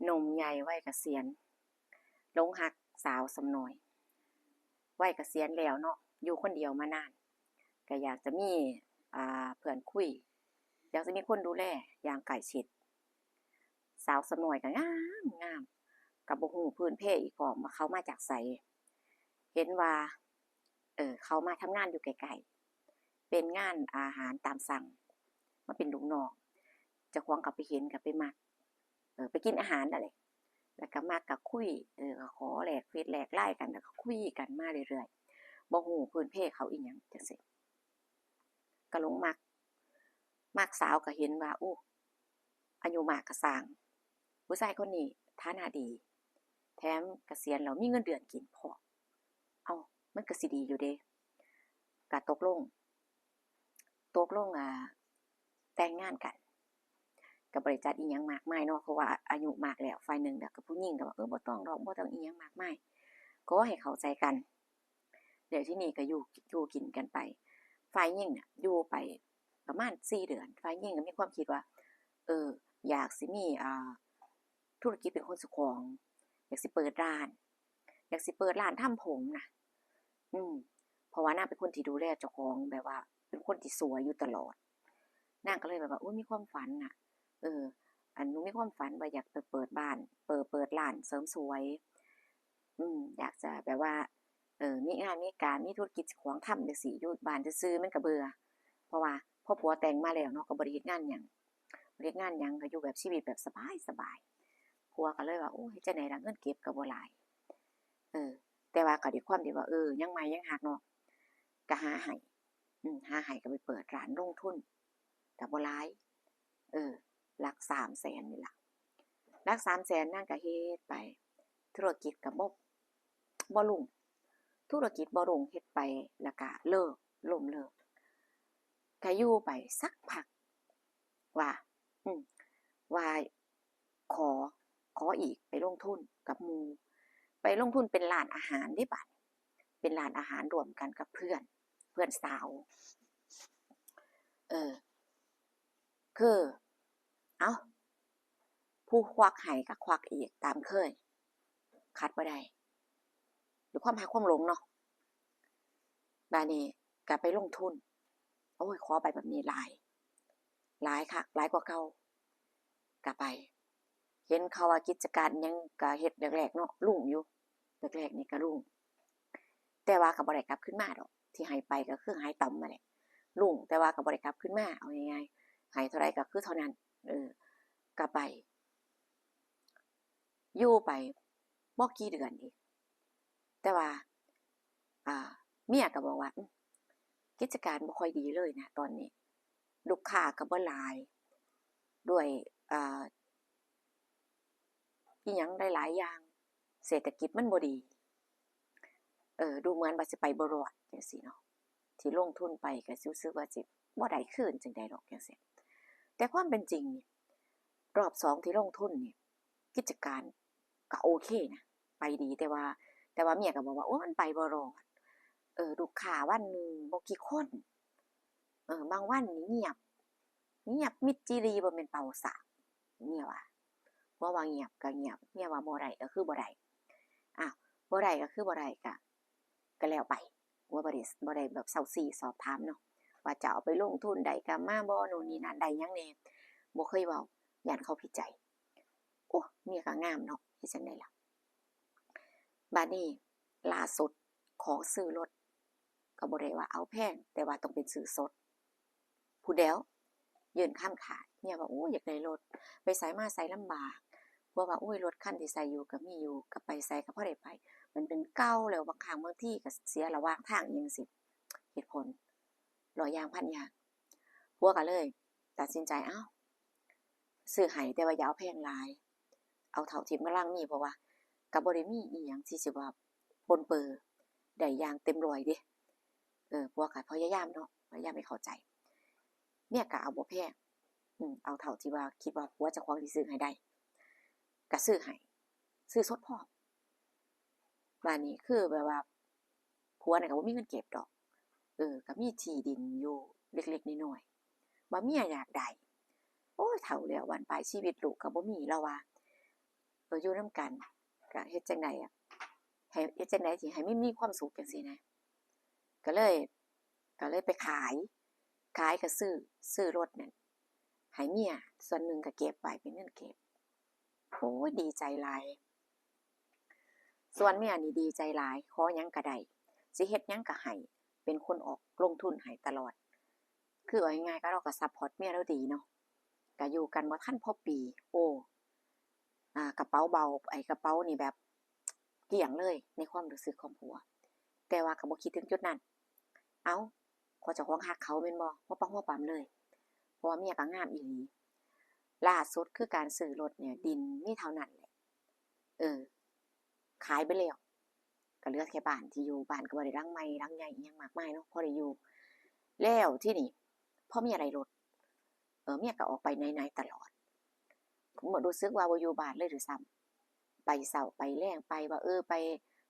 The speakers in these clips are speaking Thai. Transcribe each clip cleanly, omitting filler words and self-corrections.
หนุ่มใหญ่วัยเกษียณหลงรักสาวสำน้อยวัยเกษียณแล้วเนาะอยู่คนเดียวมานานก็อยากจะมีเพื่อนคุยอยากจะมีคนดูแลอย่างใกล้ชิดสาวสำน้อยก็งามก็บ่ฮู้พื้นเพอีกพร้อมว่าเขามาจากไสเห็นว่าเขามาทำงานอยู่ไกลๆเป็นงานอาหารตามสั่งมาเป็นลูกน้องเจ้าของก็ไปเห็นก็ไปมักไปกินอาหารนั่นแหละแล้วก็มักก็คุยก็ขอแลกเฟซแลก LINE กันแล้วก็คุยกันมาเรื่อยๆบ่ฮู้พื้นเพเขาอีหยังจังซี้ก็หลงมักสาวก็เห็นว่าโอ้อายุมากก็สร้างผู้ชายคนนี้ฐานะดีแถมเกษียณแล้วมีเงินเดือนกินพร้อมเอ้ามันก็สิดีอยู่เดะก็ตกลงแต่งงานกันก็บ่ได้จัดอิหยังมากมายเนาะเพราะว่าอายุมากแล้วฝ่ายหนึ่งแล้วก็ผู้หญิงก็ว่าบ่ต้องดอกบ่ต้องอิหยังมากมายขอให้เข้าใจกันเดี๋ยวที่นี่ก็อยู่กินกันไปฝ่ายหญิงน่ะอยู่ไปประมาณ4เดือนฝ่ายหญิงก็มีความคิดว่าเอออยากสิมีธุรกิจเป็นของเจ้าของอยากสิเปิดร้านอยากสิเปิดร้านทำผมน่ะอืมเพราะว่านางเป็นคนที่ดูแลเจ้าของแบบว่าเป็นคนที่สวยอยู่ตลอดนางก็เลยแบบว่าอุ๊ยมีความฝันน่ะเอออันหนูมีความฝันว่าอยากไปเปิดบ้านเปิดร้านเสริมสวยอยากจะแบบว่ามีงานมีการมีธุรกิจเจ้าของทำจังซี้อยู่บ้านซื่อๆมันก็เบื่อเพราะว่าพอผัวแต่งมาแล้วเนาะก็บ่ได้เฮ็ดงานหยังบ่ได้เฮ็ดงานหยังก็อยู่แบบชีวิตแบบสบายๆผัวก็เลยว่าโอ้เฮ็ดจั่งใดล่ะเงินเก็บก็บ่หลายเออแต่ว่าก็ด้วยความที่ว่ายังใหม่ยังฮักเนาะก็หาให้หาให้ก็ไปเปิดร้านลงทุนก็บ่หลายเออหลัก300,000นี่ล่ะหลัก300,000นางก็เฮ็ดไปธุรกิจก็บ่รุ่งธุรกิจบ่รุ่งเฮ็ดไปแล้วก็เลิกล้มเลิกก็อยู่ไปสักพักว่าอืมว่าขอขออีกไปลงทุนกับหมู่ไปลงทุนเป็นร้านอาหารเดะบัดนี้เป็นร้านอาหารร่วมกันกับเพื่อนสาวเออคือเอ้าผู้ควักให้ก็ควักอีกตามเคยขาดบ่ได้ด้วยความรักความหลงเนาะบัดนี้ก็ไปลงทุนโอ้ยขอไปแบบนี้หลายคักหลายกว่าเก่าก็ไปเห็นเขาว่ากิจการหยังก็เฮ็ดแรกๆเนาะรุ่งอยู่แรกๆนี่ก็รุ่งแต่ว่าก็บ่ได้กลับคืนมาดอกที่ให้ไปก็คือหายต่ำนั่นแหละรุ่งแต่ว่าก็บ่ได้กลับคืนมาเอาง่ายๆให้เท่าใดก็คือเท่านั้นก็ไปอยู่ไปบ่กี่เดือนอีกแต่ว่าอ่าเมียก็บอกว่ากิจการบ่ค่อยดีเลยนะตอนนี้ลูกค้าก็บ่หลายด้วยอ่าอิหยังหลายๆอย่างเศรษฐกิจมันบ่ดีดูเหมือนว่าสิไปบ่รอดจังซี้เนาะที่ลงทุนไปก็รู้สึกว่าสิบ่ได้คืนจั่งใดดอกจังซี้แต่ความเป็นจริงนี่รอบ2ที่ลงทุนนี่กิจการก็โอเคนะไปดีแต่ว่าเมียก็บอกว่าโอ้มันไปบ่รอดลูกค้าวันหนึ่งบ่กี่คนบางวันนี่เงียบมิดจิรีบ่แม่นเป่าสากเมียว่าบ่ว่าเงียบก็เงียบเมียว่าบ่ได้ก็คือบ่ได้อ้าวบ่ได้ก็คือบ่ได้ก็แล้วไปว่าบ่ได้แบบเซ้าซี้สอบถามเนาะว่าจะเอาไปลงทุนได้กำมาบ่โน่นนี่นั่นได้หยังแหน่บ่เคยเว้าย้านเขาผิดใจโอ้เมียก็งามเนาะเฮ็ดจั่งใดล่ะบัดนี้ล่าสุดขอซื้อรถก็บ่ได้ว่าเอาแพงแต่ว่าต้องเป็นซื้อสดผู้แด้วยื่นคำขาดเมียว่าโอ้อยากได้รถไปไสมาไสลำบากผัวว่าโอ้ยรถคันที่ใช้อยู่ก็มีอยู่ก็ไปไสก็พอได้ไปมันเป็นเก่าแล้วบางครั้งบางทีก็เสียระหว่างทางอิหยังจั่งซี้เหตุผลร้อยอย่างพันอย่างผัวก็เลยตัดสินใจอ้าวซื้อให้แต่ว่าอย่าเอาแพงหลายเอาเท่าที่กำลังมีเพราะว่าก็บ่ได้มีอิหยังที่สิว่าปนเปื้อได้อย่างเต็มร้อยเดะผัวก็พยายามเนาะพยายามให้เข้าใจเมียก็เอาบ่แพงเอาเท่าที่ว่าคิดว่าผัวเจ้าของสิซื้อให้ได้ก็ซื้อให้ซื้อสดพร้อมบัดนี้คือแบบว่าผัวน่ะก็บ่มีเงินเก็บดอกก็มีที่ดินอยู่เล็กๆน้อยๆว่าเมียอยากได้โอ๊ยเฒ่าแล้วบั้นปลายชีวิตลูกก็บ่มีเลาว่า อยู่นำกันก็เฮ็ดจั่งใดอะให้เฮ็ดจั่งใดสิให้มันมีความสุขจังซี้นะก็เลยก็เลยไปขายก็ซื้อรถนั่นให้เมียส่วนหนึ่งก็เก็บไว้เป็นเงินเก็บโอ้ยดีใจหลายส่วนเมียนี่ดีใจหลายขอหยังก็ได้สิเฮ็ดหยังก็ให้เป็นคนออกลงทุนให้ตลอดคือเอาง่ายๆก็เราก็ซัปพอร์ตเมียเราดีเนาะก็อยู่กันบ่ทันพอปีโอ้กระเป๋าเบาไอ้กระเป๋านี่แบบเกลี้ยงเลยในความรู้สึกของผัวแต่ว่าก็บ่คิดถึงจุดนั้นเอ้าเพราะเจ้าของรักเขาแม่นบ่บ่ปังหัวปานเลยเพราะว่าเมียก็งามอีหลีล่าสุดคือการซื้อรถเนี่ยดินมีเท่านั้นแหละเออขายไปแล้วก็เหลือแค่บ้านที่อยู่บ้านก็บ่ได้หลังใหม่หลังใหญ่อิหยังมากมายเนาะพอได้อยู่แล้วที่นี่พอเมียได้รถเมียก็ออกไปไหนๆตลอดผมก็รู้สึกว่าบ่อยู่บ้านเลยด้วยซ้ำไปเช้าไปแลงไปว่าไป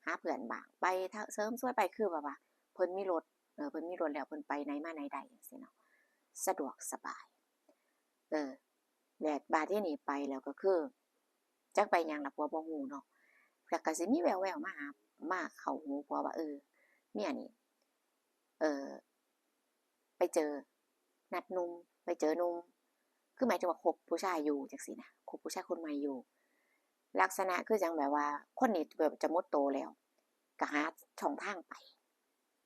หาเพื่อนบ้างไปเสริมสวยไปคือแบบว่าเพิ่นมีรถเพิ่นมีรถแล้วเพิ่นไปไหนมาไหนได้จังซี้เนาะสะดวกสบายเออแล้วบัดทีนี้ไปแล้วก็คือจักไปหยังล่ะผัวบ่ฮู้เนาะก็สิมีแว่วๆมาเข้าหูผัวว่าเมียนี่เอ่อไปเจอนัดหนุ่มไปเจอหนุ่มคือหมายถึงว่าคบผู้ชายอยู่จังซี้นะคบผู้ชายคนใหม่อยู่ลักษณะคือจั่งแบบว่าคนนี้แบบจะหมดโตแล้วก็หาช่องทางไป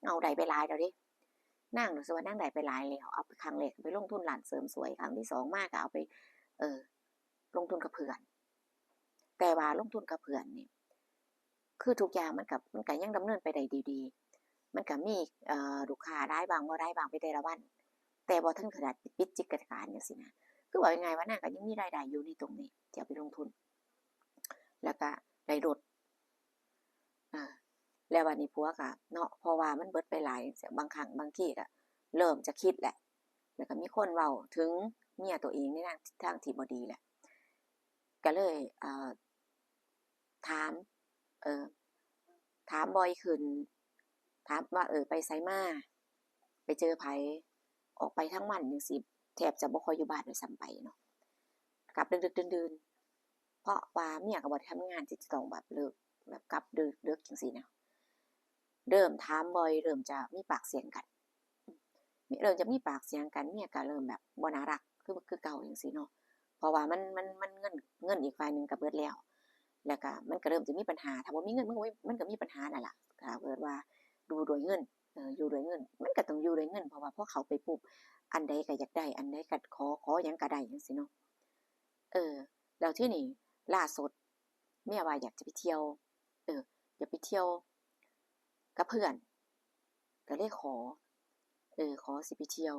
เอาได้ไปหลายแล้วเดะนางรู้สึกว่านางได้ไปหลายแล้วเอาไปครั้งแรกไปลงทุนร้านเสริมสวยครั้งที่2มาก็เอาไปเอ่อลงทุนกับเพื่อนแต่ว่าลงทุนกับเพื่อนนี่คือทุกอย่างมันก็ยังดำเนินไปได้ดีๆมันก็มีลูกค้ารายบ้างบ่รายบ้างไปแต่ละวันแต่บ่ถึงขนาดปิดกิจการจังซี้นะคือเว้าง่ายๆว่านางก็ยังมีรายได้อยู่ในตรงนี้ที่เอาไปลงทุนแล้วก็ได้รถอาแล้วบัดนี้ผัวก็เนาะเพราะว่ามันเบิดไปหลายจั่งซี้บางครั้งบางทีก็เริ่มจะคิดแหละแล้วก็มีคนเว้าถึงเมียตัวเองในทางที่บ่ดีแหละก็เลยถามเอ่อถามบ่อยขึ้นถามว่าไปไสมาไปเจอไผออกไปทั้งวันจังซี้แทบจะบ่ค่อยอยู่บ้านด้วยซ้ำไปเนาะกลับดึกๆดื่นๆเพราะว่าเมียก็บ่ได้ทำงานที่จะต้องแบบเลิกแบบกลับดึกๆจังซี้นะเริ่มถามบ่อยเริ่มจะมีปากเสียงกันเริ่มจะมีปากเสียงกันเมียก็เริ่มแบบบ่น่ารักคือเก่าจังซี้เนาะเพราะว่ามันเงินอีกฝ่ายหนึ่งก็เบิดแล้วแล้วก็มันก็เริ่มจะมีปัญหาถ้าบ่มีเงินมันก็มีปัญหานั่นล่ะถ้าเกิดว่าดูด้วยเงินอยู่ด้วยเงินมันก็ต้องอยู่ด้วยเงินเพราะว่าพอเข้าไปปุ๊บอันใดก็อยากได้อันใดก็ขอหยังก็ได้จังซี้เนาะเออแล้วทีนี้ล่าสุดเมียว่าอยากจะไปเที่ยวอยากไปเที่ยวกับเพื่อนก็เลยขอสิไปเที่ยว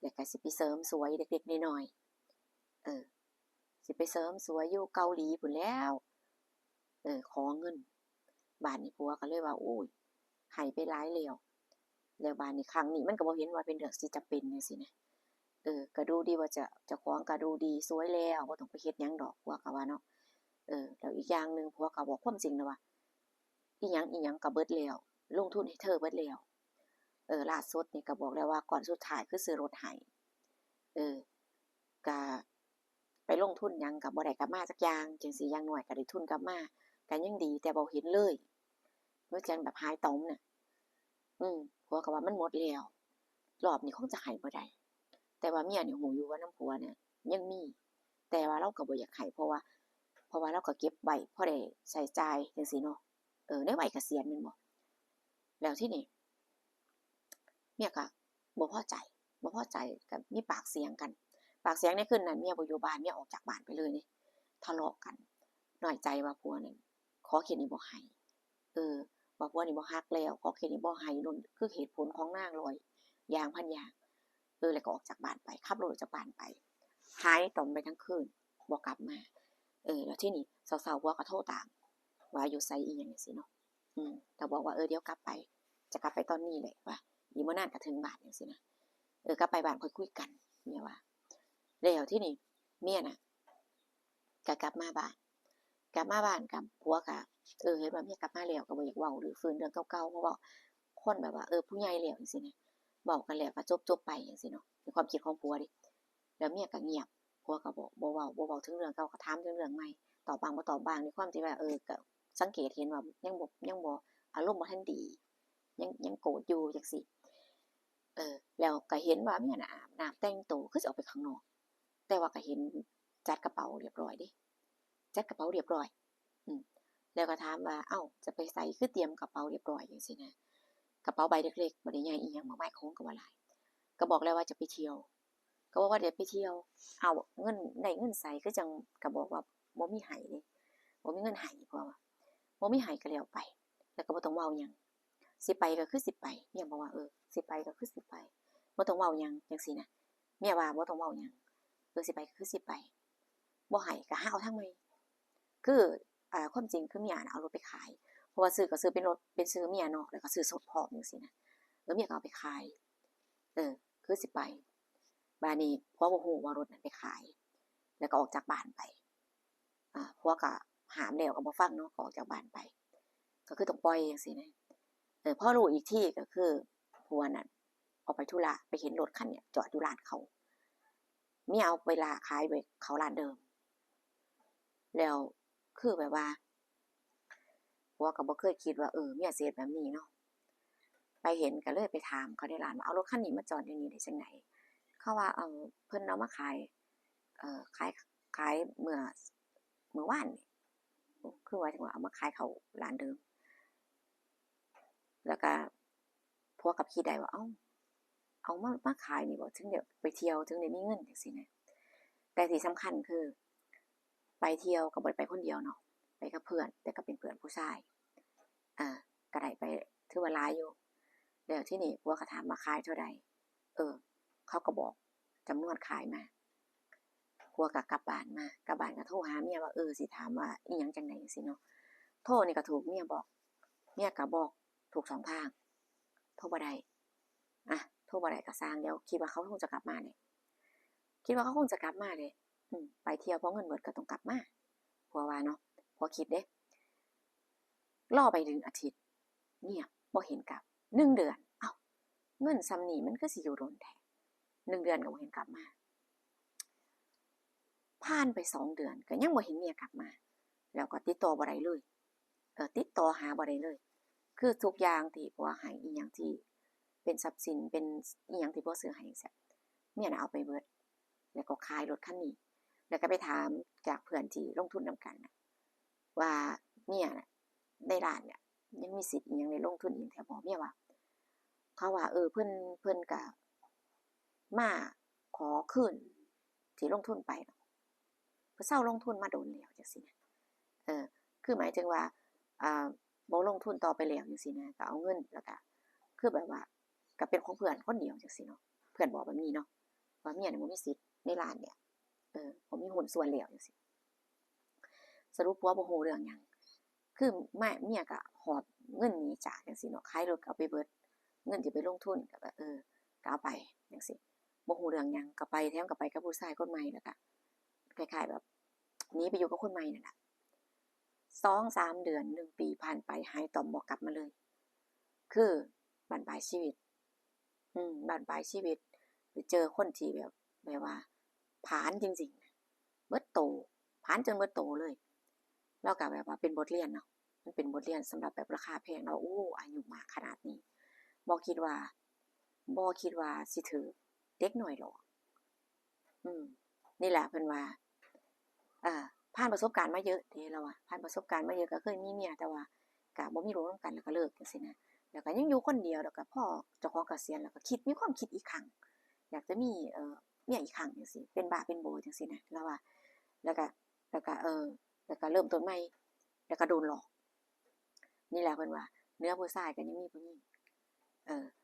แล้วก็สิไปเสริมสวยเล็กๆน้อยๆสิไปเสริมสวยอยู่เกาหลีพู้นแหล้วขอเงินบัดนี้ผัวก็เลยว่าโอ๊ยให้ไปหลายแล้วแล้วบัดนี้ครั้งนี้มันก็บ่เห็นว่าเป็นเรื่องสิจำเป็นจังซี้นะก็ดูดีว่าเจ้าของก็ดูดีสวยแล้วบ่ต้องไปเฮ็ดหยังดอกผัวก็ว่าเนาะแล้วอีกอย่างหนึ่งผัวก็บอกความจริงนะว่าอิหยังก็เบิดแล้วลงทุนให้เธอเบิดแล้วล่าสุดนี่ก็บอกแล้วว่าก่อนสุดท้ายคือซื้อรถให้เออก็ไปลงทุนหยังก็บ่ได้กลับมาจักอย่างจังซี้อย่างน้อยก็ได้ทุนกลับมาก็ยังดีแต่บ่เห็นเลยคือจั่งแบบหายต่อมน่ะผัวก็ว่ามันหมดแล้วรอบนี้คงจะให้บ่ได้แต่ว่าเมียนี่รู้อยู่ว่านำผัวเนี่ยยังมีแต่ว่าเราก็บ่อยากให้เพราะว่าเราก็เก็บไว้พอได้ใช้จ่ายจังซี้เนาะในวัยเกษียณแม่นบ่แล้วทีนี้เมียก็บ่พอใจก็มีปากเสียงกันปากเสียงในคืนนั้นเมียบ่อยู่บ้านเมียออกจากบ้านไปเลยเดะทะเลาะกันน้อยใจว่าผัวนั่นขอแค่นี้บ่ให้เออว่าผัวนี่บ่รักแล้วขอแค่นี้บ่ให้โน่นคือเหตุผลของนางร้อยอย่างพันอย่างแล้วก็ออกจากบ้านไปขับรถออกจากบ้านไปหายต่อมไปทั้งคืนบ่กลับมาแล้วทีนี้เช้าๆผัวก็โทรตามว่าอยู่ไสอิหยังจังซี้เนาะก็บอกว่าเดี๋ยวกลับไปจะกลับไปตอนนี้แหละว่าอีกบ่นานก็ถึงบ้านจังซี้นะกลับไปบ้านค่อยคุยกันเมียว่าแล้วทีนี้เมียน่ะก็กลับมาบ้านกับผัวก็เห็นว่าเมียกลับมาแล้วก็บ่อยากเว้าหรือฟื้นเรื่องเก่าๆเพราะว่าคนแบบว่าผู้ใหญ่แล้วจังซี้นะเว้ากันแล้วก็จบๆไปจังซี้เนาะในความคิดของผัวเดะแล้วเมียก็เงียบผัวก็บ่เว้าถึงเรื่องเก่าก็ถามถึงเรื่องใหม่ ตอบบ้างบ่ตอบบ้างในความที่ว่าก็สังเกตเห็นว่ายังบ่อารมณ์บ่ทันดียังโกรธอยู่จังซี้แล้วก็เห็นว่าเมียน่ะอาบน้ำแต่งตัวคือสิออกไปข้างนอกแต่ว่าก็เห็นจัดกระเป๋าเรียบร้อยเดะจัดกระเป๋าเรียบร้อยอืมแล้วก็ถามว่าเอ้าจะไปไสคือเตรียมกระเป๋าเรียบร้อยจังซี้นะกระเป๋าใบเล็กๆบ่ได้ใหญ่อิหยังมากมายของก็บ่หลายก็บอกแล้วว่าจะไปเที่ยวก็บอกว่าเดี๋ยวไปเที่ยวอ้าวเงินได้เงินไสคือจังก็บอกว่าบ่มีให้เดะบ่มีเงินให้เพราะว่าบ่มีให้ก็แล้วไปแล้วก็บ่ต้องเว้าหยังสิไปก็คือสิไปเมียบอกว่าสิไปก็คือสิไปบ่ต้องเว้าหยังจังซี้นะเมียว่าบ่ต้องเว้าหยังสิไปก็คือสิไปบ่ให้ก็หาเอาทางใหม่คือความจริงคือเมียน่ะเอารถไปขายเพราะว่าซื้อก็ซื้อเป็นรถเป็นชื่อเมียเนาะแล้วก็ซื้อสดพร้อมจังซี้นะเมียก็เอาไปขายเออคือสิไปบัดนี้ผัวบ่ฮู้ว่ารถนั้นไปขายแล้วก็ออกจากบ้านไปผัวก็ห้ามแล้วก็บ่ฟังเนาะก็ออกจากบ้านไปก็คือต้องปล่อยจังซี้นะพอรู้อีกทีก็คือผัวนั่นออกไปธุระไปเห็นรถคันเนี้ยจอดอยู่ร้านเขาเมียเอาไปลาขายไว้เขาร้านเดิมแล้วคือแบบว่าผัวก็บ่เคยคิดว่าเมียสิเฮ็ดแบบนี้เนาะไปเห็นก็เลยไปถามเขาในร้านว่าเอารถคันนี้มาจอดอยู่นี่ได้จังได๋เขาว่าเพิ่นเอามาขายขายเมื่อวานนี่คือว่าจังว่าเอามาขายเขาร้านเดิมแล้วก็ผัวก็คิดได้ว่าเอามาขายนี่บ่ถึงได้ไปเที่ยวถึงได้มีเงินจังซี่นะแต่ที่สำคัญคือไปเที่ยวก็บ่ได้ไปคนเดียวเนาะไปกับเพื่อนแต่ก็เป็นเพื่อนผู้ชายก็ได้ไปถือว่าหลายอยู่แล้วทีนี้ผัวก็ถามว่าขายเท่าใดเขาก็บอกจำนวนขายมาผัวก็กลับบ้านก็โทรหาเมียว่าสิถามว่าอิหยังจังได๋จังซี่เนาะโทรนี่ก็ถูกเมียบอกเมียก็บอกถูก2ทางโทรบ่ได้โทรบ่ได้ก็สร้างเดี๋ยวคิดว่าเขาคงจะกลับมาเนี่ยคิดว่าเขาคงจะกลับมาเดะไปเที่ยวเพราะเงินเบิดก็ต้องกลับมาผัวว่าเนาะผัวคิดเดะรอไป1อาทิตย์เงียบบ่เห็นกลับ1เดือนอ้าวเงินส่ำนี้มันคือสิอยู่โดนแท้1เดือนก็บ่เห็นกลับมาผ่านไป2เดือนก็ยังบ่เห็นเมียกลับมาแล้วก็ติดต่อบ่ได้เลยติดต่อหาบ่ได้เลยคือทุกอย่างที่ผัวให้อิหยังที่เป็นทรัพย์สินเป็นอิหยังที่ผัวซื้อให้จังซี้เมียน่ะเอาไปเบิดแล้วก็ขายรถคันนี้แล้วก็ไปถามจากเพื่อนที่ลงทุนนำกันน่ะว่าเมียน่ะในร้านเนี่ยยังมีสิทธิ์อิหยังได้ลงทุนอีกแท้บ่เมียว่าเขาว่าเพิ่นก็มาขอคืนที่ลงทุนไปเนาะเพิ่นเซาลงทุนมาโดนแล้วจังซี้นะคือหมายถึงว่าบ่ลงทุนต่อไปแล้วจังซี้นะก็เอาเงินแล้วก็คือแบบว่าก็เป็นของเพื่อนคนเดียวจังซี้เนาะเพื่อนบอกแบบนี้เนาะว่าเมียน่ะบ่มีสิทธิ์ในร้านเนี่ยบ่มีหุ้นส่วนแล้วจังซี้สรุปผัวบ่รู้เรื่องหยังคือเมียก็หอบเงินหนีจากจังซี้เนาะขายรถก็เอาไปเบิดเงินที่ไปลงทุนก็แบบก็เอาไปจังซี้บ่รู้เรื่องหยังก็ไปแถมก็ไปกับผู้ชายคนใหม่แล้วก็คล้ายๆแบบหนีไปอยู่กับคนใหม่นั่นล่ะ2-3เดือน1ปีผ่านไปหายต่อมบ่กลับมาเลยคือบั้นปลายชีวิตบั้นปลายชีวิตไปเจอคนที่แบบว่าผลาญจริงๆเบิดโตผลาญจนเบิดโตเลยแล้วก็แบบว่าเป็นบทเรียนเนาะมันเป็นบทเรียนสำหรับแบบราคาแพงเนาะอายุมากขนาดนี้บ่คิดว่าสิถูกเด็กน้อยหลอกนี่แหละเพิ่นว่าผ่านประสบการณ์มาเยอะเด้เราอะผ่านประสบการณ์มาเยอะก็เคยมีเมียแต่ว่าก็บ่มีลูกนำกันแล้วก็เลิกจังซี่นะแล้วก็ยังอยู่คนเดียวแล้วก็พอเจ้าของเกษียณแล้วก็มีความคิดอีกครั้งอยากจะมีเมียอีกครั้งจังซี่เป็นบ้าเป็นโบจังซี่นะเราว่าแล้วก็แล้วก็แล้วก็เริ่มต้นใหม่แล้วก็โดนหลอกนี่แหละเพิ่นว่าเนื้อผู้ชายก็ยังมีผู้หญิง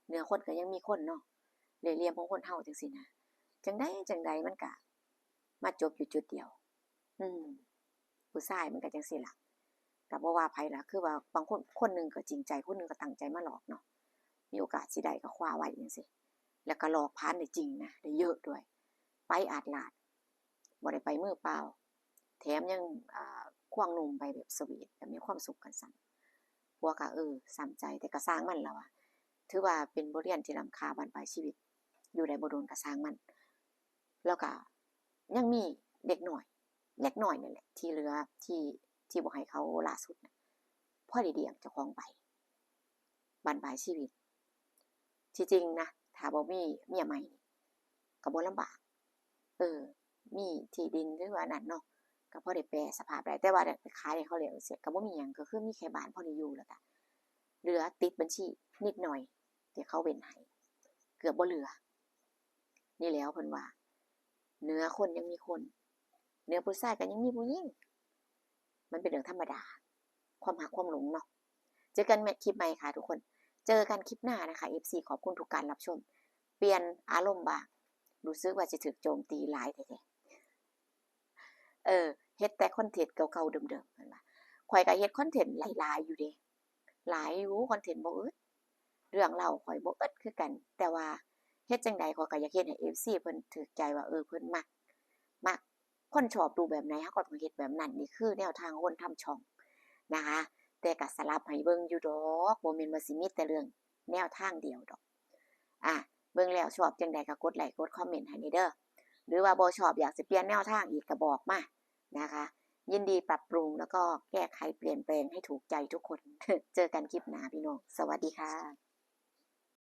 เนื้อคนก็ยังมีคนเนาะเหล่ยเหลี่ยมของคนเฮาจังซี่นะจังได๋มันก็มาจบอยู่จุดเดียวผู้ชายมันก็จังซี่ล่ะก็บ่ว่าไผล่ะคือว่าบางคนหนึ่งก็จริงใจคนหนึ่งก็ตั้งใจมาหลอกเนาะมีโอกาสสิได้ก็คว้าไว้จังซี่แล้วก็หลอกพาลได้จริงนะได้เยอะด้วยไปอาดลาดบ่ได้ไปมือเปล่าแถมยังควงหนุ่มไปแบบสวีทแบบมีความสุขกันซั่นผัวก็ช้ำใจแต่ก็สร้างมันแล้วอะถือว่าเป็นบทเรียนที่ล้ำค่าบั้นปลายชีวิตอยู่ได้บ่โดนก็สร้างมันแล้วก็ยังมีเด็กน้อย เล็กน้อยนั่นแหละที่เหลือที่บ่ให้เขาล่าสุดน่ะพอได้เลี้ยงเจ้าของไปบั้นปลายชีวิตที่จริงนะถ้าบ่มีเมียใหม่นี่ก็บ่ลำบากมีที่ดินหรือว่านั่นเนาะก็พอได้แปรสภาพได้แต่ว่าไปขายให้เขาแล้วเสียก็บ่มีหยังก็คือมีแค่บ้านพอได้อยู่แล้วก็เหลือติดบัญชีนิดหน่อยที่เขาเว้นให้เกือบบ่เหลือนี่แหล้วเพิ่นว่าเหนือคนยังมีคนเหนือผู้ชายก็ยังมีผู้หญิงมันเป็นเรื่องธรรมดาความรักความหลงเนาะเจอกันใหม่คลิปใหม่ค่ะทุกคนเจอกันคลิปหน้านะคะ FC ขอบคุณทุกการรับชมเปลี่ยนอารมณ์บ้างรู้สึกว่าจะถูกโจมตีหลายแท้ๆเฮ็ดแต่คอนเทนต์เก่าๆเดิมๆนั่นล่ะข้อยก็เฮ็ดคอนเทนต์หลายๆอยู่เดะหลายอยู่คอนเทนต์บ่อึดเรื่องเล่าข้อยบ่อึดคือกันแต่ว่าเฮ็ดจังใดข้อยก็อยากเฮ็ดให้ FC เพิ่นถูกใจว่าเพิ่นมักคนชอบดูแบบไหนเราก็ต้องเฮ็ดแบบนั้นนี่คือแนวทางคนทำช่องนะคะแต่ก็สลับให้เบิ่งอยู่ดอกบ่แม่นว่าสิมีแต่เรื่องแนวทางเดียวดอกเบิ่งแล้วชอบจังใดก็กดไลก์กดคอมเมนต์ให้นี่เด้อหรือว่าบ่ชอบอยากสิเปลี่ยนแนวทางอีกก็บอกมานะคะยินดีปรับปรุงแล้วก็แก้ไขเปลี่ยนแปลงให้ถูกใจทุกคน เจอกันคลิปหน้าพี่น้องสวัสดีค่ะ